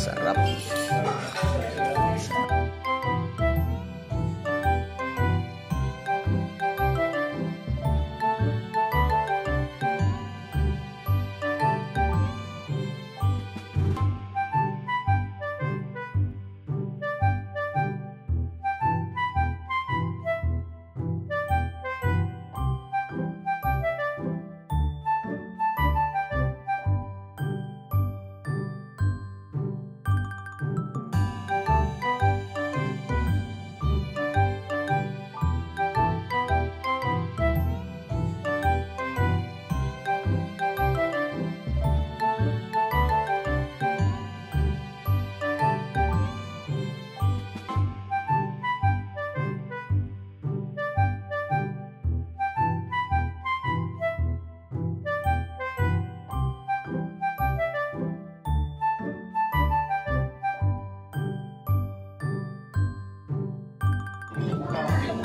Sarap.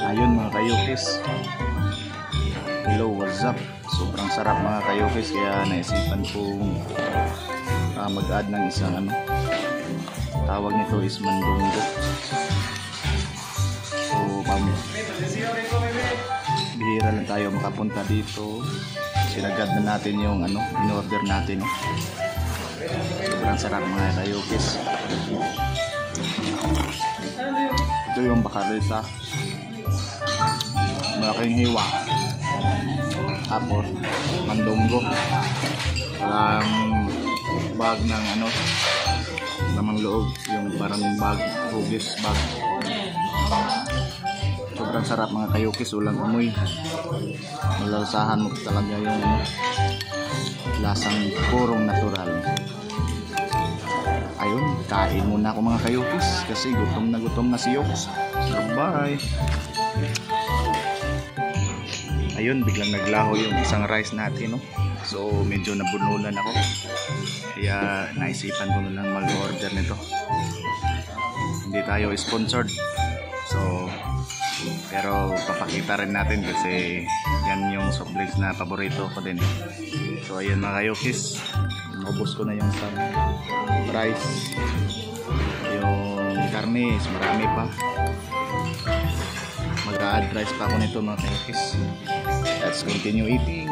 Ayun mga kayukis. Hello, what's up? Sobrang sarap mga kayukis, kaya naisipan kong mag-add ng isang tawag nito is mandunggo. So bihira lang tayo makapunta dito. Sinagad na natin yung in-order natin. Sobrang sarap mga kayukis. Ito yung bakalita, malaking hiwa, tapos mandunggo, parang bag ng lamang loob, yung parang bag, hugis bag. Sobrang sarap mga kayukis, walang amoy, malalasahan mo talaga yung lasang purong natural. Ayun, kain muna ako mga kayukis kasi gutom na si Yoks. So bye. Ayun, biglang naglaho yung isang rice natin, no? So medyo nabunulan ako, kaya naisipan ko na lang mag-order nito. Hindi tayo sponsored, so pero papakita rin natin kasi yan yung soft drinks na paborito ko din. So ayun mga kayukis, naubos ko na yung isang rice, yung karne is marami pa. Mag-add rice pa ako nito mga kayukis. Let's continue eating.